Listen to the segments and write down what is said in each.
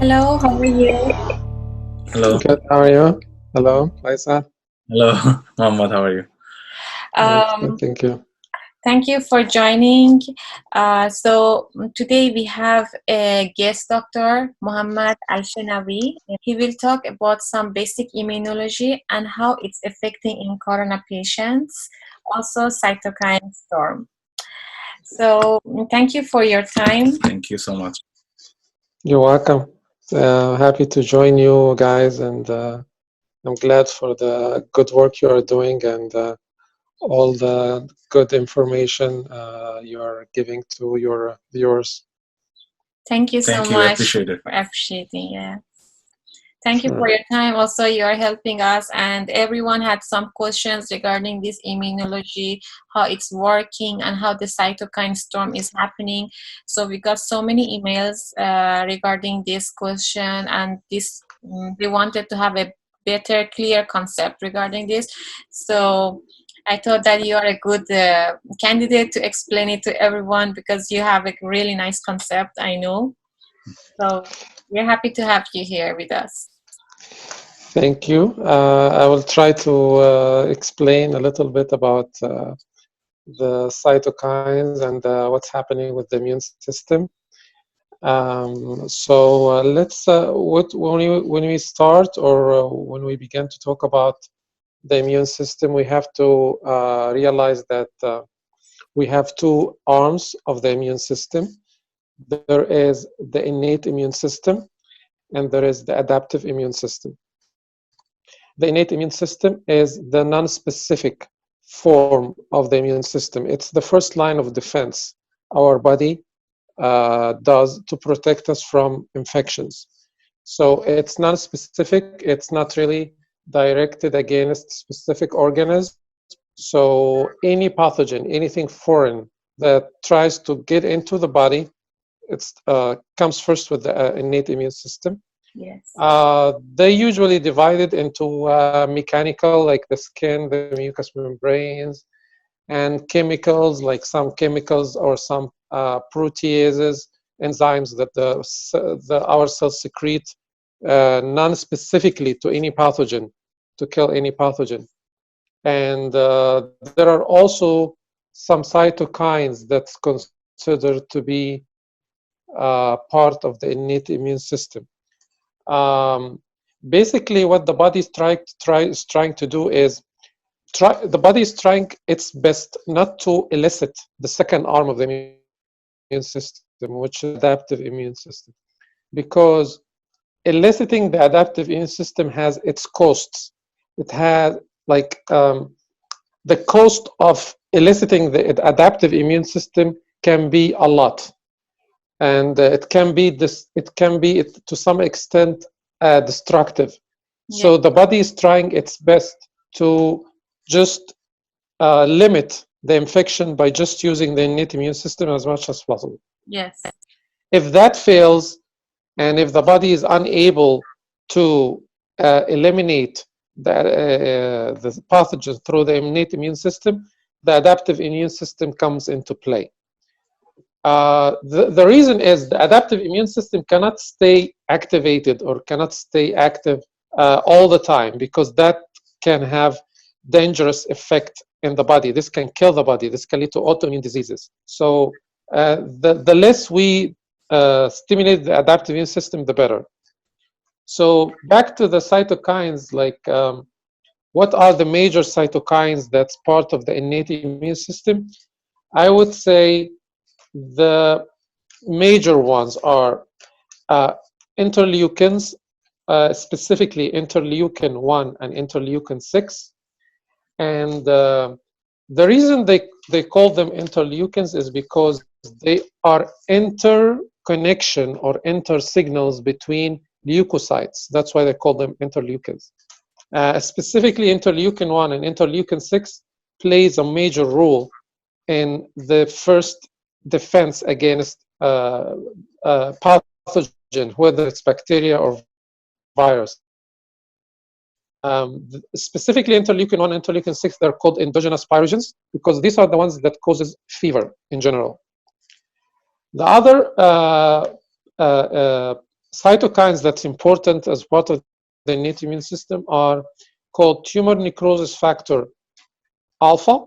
Hello, how are you? Hello. Good, how are you? Hello, Liza. Hello, Mohammed. How are you? Good, thank you. Thank you for joining. So today we have a guest doctor, Muhammad Al-Shenawi. He will talk about some basic immunology and how it's affecting in corona patients, also cytokine storm. So thank you for your time. Thank you so much. You're welcome. Happy to join you guys, and I'm glad for the good work you are doing and all the good information you are giving to your viewers. Thank you so Thank you. much Appreciate it. for appreciating. Yeah. Thank you Sure. for your time. Also, you are helping us, and everyone had some questions regarding this immunology, how it's working, and how the cytokine storm is happening. So we got so many emails regarding this question, and this they wanted to have a better, clear concept regarding this. So I thought that you are a good candidate to explain it to everyone because you have a really nice concept, I know. So we're happy to have you here with us. Thank you. I will try to explain a little bit about the cytokines and what's happening with the immune system. Let's when we start or when we begin to talk about the immune system, we have to realize that we have two arms of the immune system. There is the innate immune system, and there is the adaptive immune system. The innate immune system is the non-specific form of the immune system. It's the first line of defense our body does to protect us from infections. So it's non-specific, it's not really directed against specific organisms. So any pathogen, anything foreign that tries to get into the body, it comes first with the innate immune system. Yes. They usually divide it into mechanical, like the skin, the mucous membranes, and chemicals, like some chemicals or some proteases, enzymes that our cells secrete non-specifically to any pathogen, to kill any pathogen. And there are also some cytokines that's considered to be part of the innate immune system. Basically, what the body is trying to do is the body is trying its best not to elicit the second arm of the immune system, which is adaptive immune system, because eliciting the adaptive immune system has its costs. It has like the cost of eliciting the adaptive immune system can be a lot, and it can be to some extent destructive. Yeah. So the body is trying its best to just limit the infection by just using the innate immune system as much as possible. Yes. If that fails, and if the body is unable to eliminate the pathogen through the innate immune system, the adaptive immune system comes into play. The reason is the adaptive immune system cannot stay activated or cannot stay active all the time, because that can have dangerous effect in the body. This can kill the body. This can lead to autoimmune diseases. So the less we stimulate the adaptive immune system, the better. So back to the cytokines, like what are the major cytokines that's part of the innate immune system? I would say the major ones are interleukins, specifically interleukin 1 and interleukin 6. And the reason they call them interleukins is because they are interconnection or inter-signals between leukocytes. That's why they call them interleukins. Specifically, interleukin 1 and interleukin 6 plays a major role in the first defense against pathogen, whether it's bacteria or virus. Specifically, interleukin 1 and interleukin 6, they're called endogenous pyrogens because these are the ones that causes fever in general. The other cytokines that's important as part of the innate immune system are called tumor necrosis factor alpha.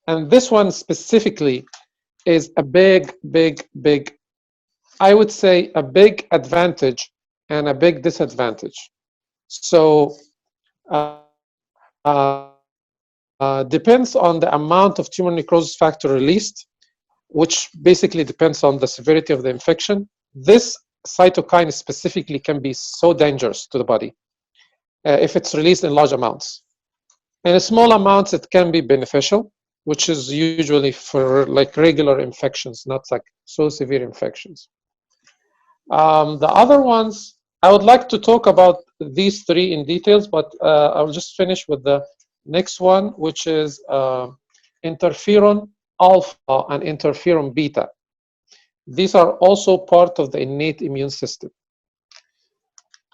And this one specifically is a big, I would say a big advantage and a big disadvantage. So depends on the amount of tumor necrosis factor released, which basically depends on the severity of the infection. This cytokine specifically can be so dangerous to the body if it's released in large amounts. In small amounts, it can be beneficial, which is usually for like regular infections, not like so severe infections. The other ones, I would like to talk about these three in details, but I'll just finish with the next one, which is interferon alpha and interferon beta. These are also part of the innate immune system.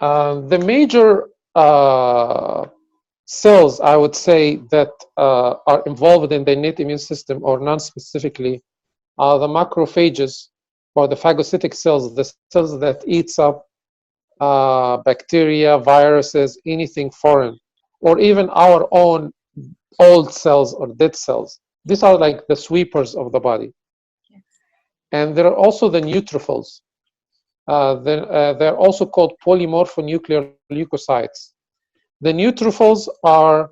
The major cells, I would say, that are involved in the innate immune system, or non-specifically, are the macrophages, or the phagocytic cells, the cells that eats up bacteria, viruses, anything foreign, or even our own old cells or dead cells. These are like the sweepers of the body. And there are also the neutrophils. They're also called polymorphonuclear leukocytes. The neutrophils are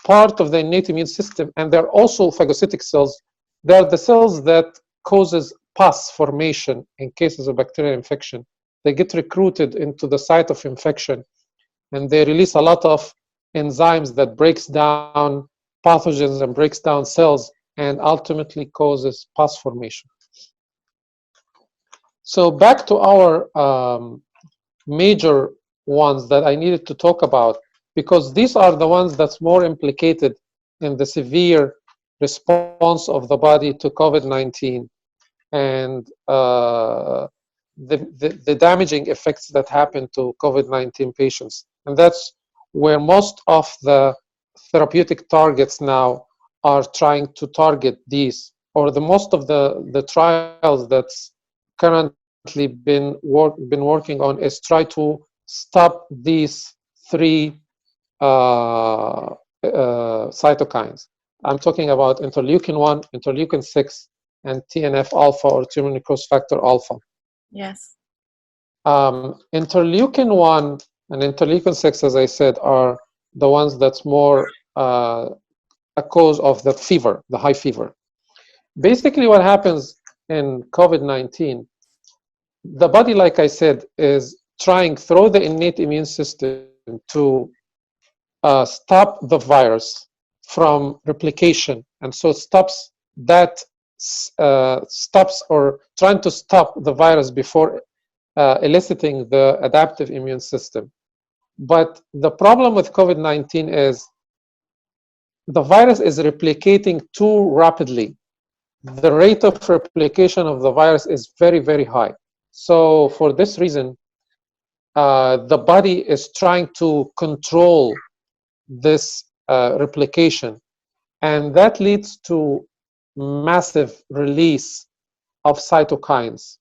part of the innate immune system, and they're also phagocytic cells. They're the cells that causes pus formation in cases of bacterial infection. They get recruited into the site of infection, and they release a lot of enzymes that breaks down pathogens and breaks down cells, and ultimately causes pus formation. So back to our major ones that I needed to talk about, because these are the ones that's more implicated in the severe response of the body to COVID-19 and the damaging effects that happen to COVID-19 patients. And that's where most of the therapeutic targets now are trying to target these, or the most of the trials that's currently been working on is try to stop these three cytokines. I'm talking about interleukin-1, interleukin-6, and TNF-alpha, or tumor necrosis factor alpha. Yes. Interleukin-1 and interleukin-6, as I said, are the ones that's more a cause of the fever, the high fever. Basically, what happens in COVID-19, the body, like I said, is trying through the innate immune system to stop the virus from replication, and so stops or trying to stop the virus before eliciting the adaptive immune system. But the problem with COVID-19 is the virus is replicating too rapidly. The rate of replication of the virus is very, very high. So for this reason, the body is trying to control this replication, and that leads to massive release of cytokines.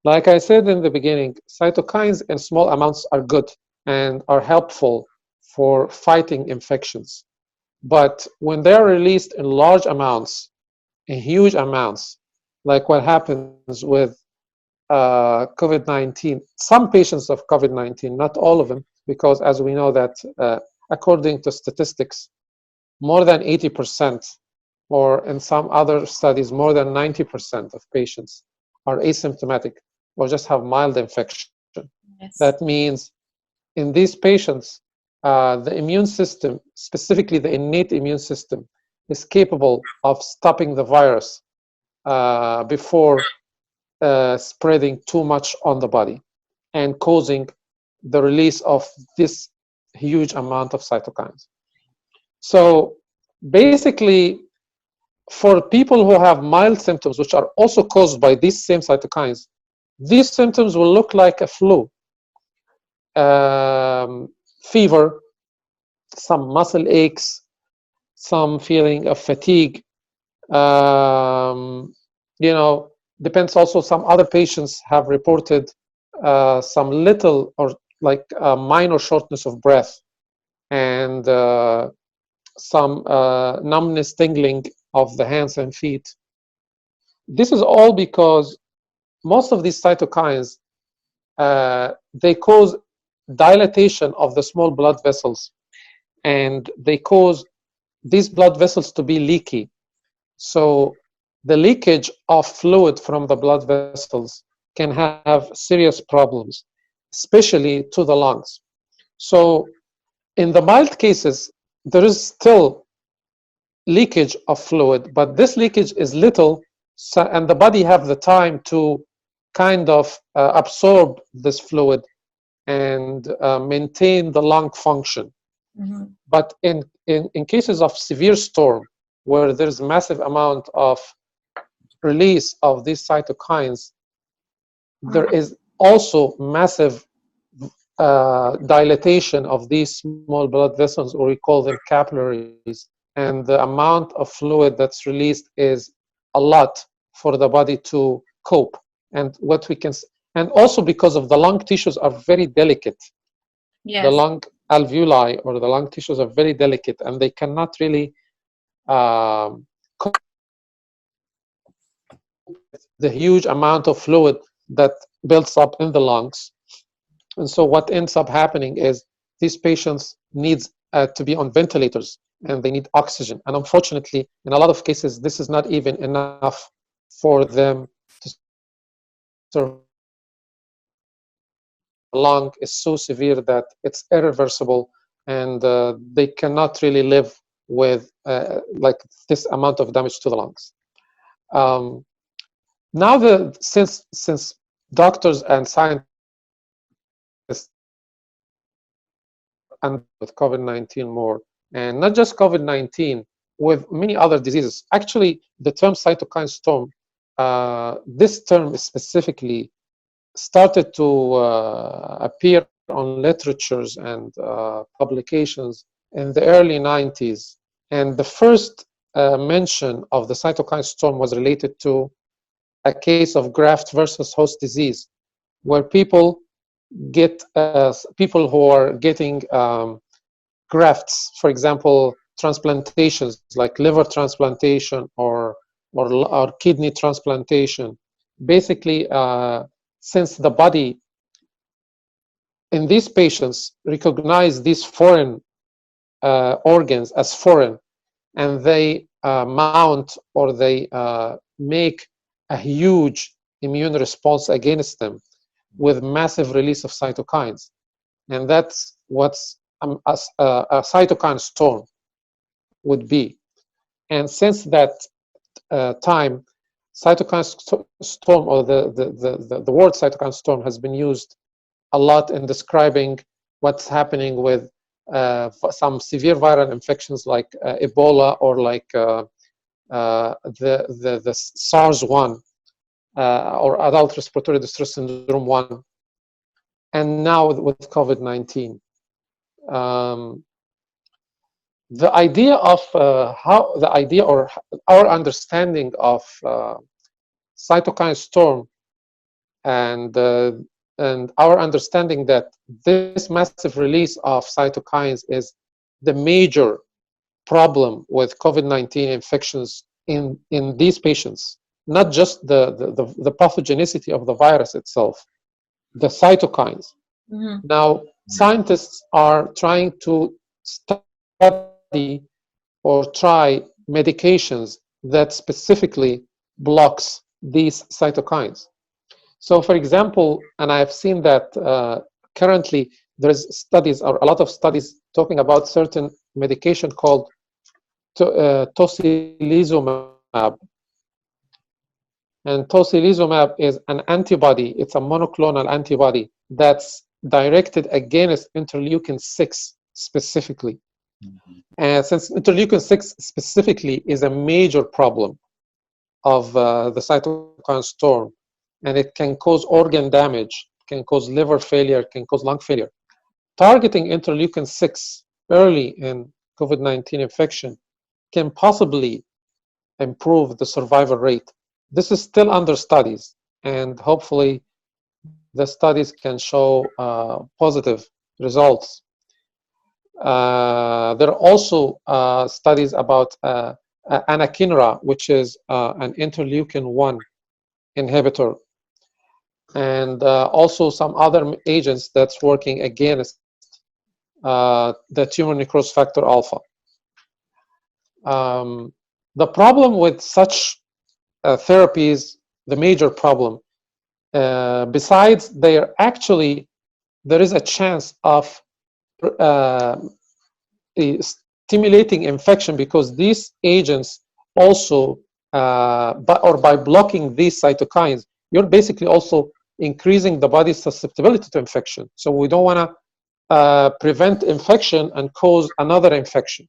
Like I said in the beginning, cytokines in small amounts are good and are helpful for fighting infections. But when they're released in large amounts, in huge amounts, like what happens with COVID-19, some patients of COVID-19, not all of them, because as we know that according to statistics, more than 80%, or in some other studies, more than 90% of patients are asymptomatic or just have mild infection. Yes. That means in these patients, the immune system, specifically the innate immune system, is capable of stopping the virus before spreading too much on the body and causing the release of this huge amount of cytokines. So basically, for people who have mild symptoms, which are also caused by these same cytokines, these symptoms will look like a flu. Fever, some muscle aches, some feeling of fatigue. You know, depends also, some other patients have reported some little or like minor shortness of breath and some numbness, tingling of the hands and feet. This is all because most of these cytokines, they cause dilatation of the small blood vessels, and they cause these blood vessels to be leaky. So the leakage of fluid from the blood vessels can have serious problems, especially to the lungs. So in the mild cases, there is still leakage of fluid, but this leakage is little, and the body have the time to kind of absorb this fluid and maintain the lung function. Mm-hmm. But in cases of severe storm, where there's massive amount of release of these cytokines, there is also massive dilatation of these small blood vessels, or we call them capillaries, and the amount of fluid that's released is a lot for the body to cope. And what we can, and also because of the lung tissues are very delicate. Yes. The lung alveoli or the lung tissues are very delicate, and they cannot really cope with the huge amount of fluid that builds up in the lungs. And so what ends up happening is these patients need to be on ventilators, and they need oxygen. And unfortunately, in a lot of cases, this is not even enough for them to survive. The lung is so severe that it's irreversible, and they cannot really live with like this amount of damage to the lungs. Now, since doctors and scientists and with COVID-19 more, and not just COVID-19, with many other diseases. Actually, the term cytokine storm, this term specifically started to appear on literatures and publications in the early 90s. And the first mention of the cytokine storm was related to a case of graft versus host disease, where people who are getting grafts, for example, transplantations like liver transplantation or kidney transplantation. Basically, since the body in these patients recognize these foreign organs as foreign, and they mount or they make a huge immune response against them with massive release of cytokines. And that's what's a cytokine storm would be. And since that time, cytokine storm, or the word cytokine storm, has been used a lot in describing what's happening with some severe viral infections like Ebola, or like the SARS-1 or adult respiratory distress syndrome 1, and now with COVID-19. The idea of or our understanding of cytokine storm, and our understanding that this massive release of cytokines is the major problem with COVID-19 infections in these patients, not just the pathogenicity of the virus itself, the cytokines. Mm-hmm. Now, scientists are trying to study or try medications that specifically blocks these cytokines. So, for example, and I've seen that currently there's studies, or a lot of studies, talking about certain medication called tocilizumab. And tocilizumab is an antibody. It's a monoclonal antibody that's directed against interleukin-6 specifically. And since interleukin-6 specifically is a major problem of the cytokine storm, and it can cause organ damage, can cause liver failure, can cause lung failure. Targeting interleukin-6 early in COVID-19 infection can possibly improve the survival rate. This is still under studies, and hopefully the studies can show positive results. There are also studies about anakinra, which is an interleukin-1 inhibitor, and also some other agents that's working against the tumor necrosis factor alpha. The problem with such therapies, the major problem, besides there is a chance of stimulating infection, because these agents also, by blocking these cytokines, you're basically also increasing the body's susceptibility to infection. So we don't want to prevent infection and cause another infection.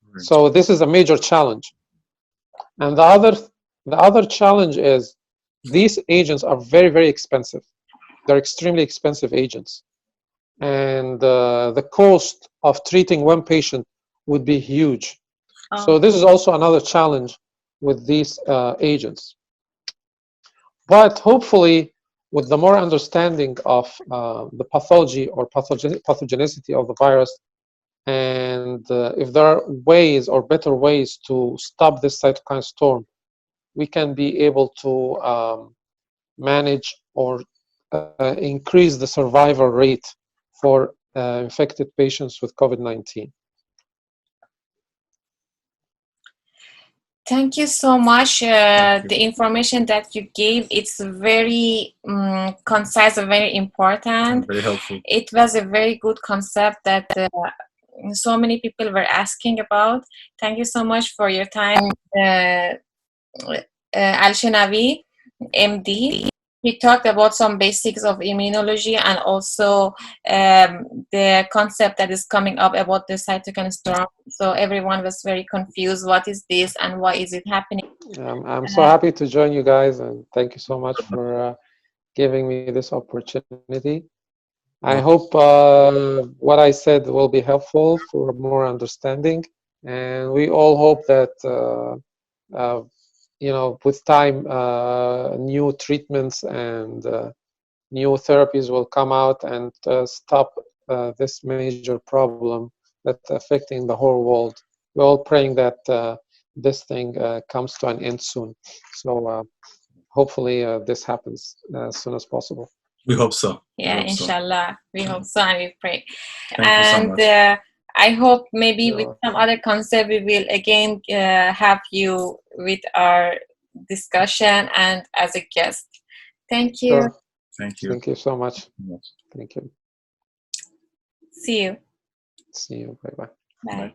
Right. So this is a major challenge. And the other challenge is these agents are very, very expensive. They're extremely expensive agents. And the cost of treating one patient would be huge. So this is also another challenge with these agents. But hopefully, with the more understanding of the pathology or pathogenicity of the virus, and if there are ways or better ways to stop this cytokine storm, we can be able to manage or increase the survival rate for infected patients with COVID-19. Thank you so much. The information that you gave, it's very concise and very important. Very helpful. It was a very good concept that so many people were asking about. Thank you so much for your time, Al-Shenawi, MD. He talked about some basics of immunology and also the concept that is coming up about the cytokine storm. So everyone was very confused. What is this and why is it happening? I'm so happy to join you guys, and thank you so much for giving me this opportunity. I hope what I said will be helpful for more understanding, and we all hope that with time, new treatments and new therapies will come out and stop this major problem that's affecting the whole world. We're all praying that this thing comes to an end soon. So hopefully this happens as soon as possible. We hope so. Yeah, inshallah. We hope so, and we pray. Thank you so much. I hope maybe with some other concept we will again have you with our discussion and as a guest. Thank you. Sure. Thank you. Thank you so much. Thank you. See you. See you. Bye-bye. Bye.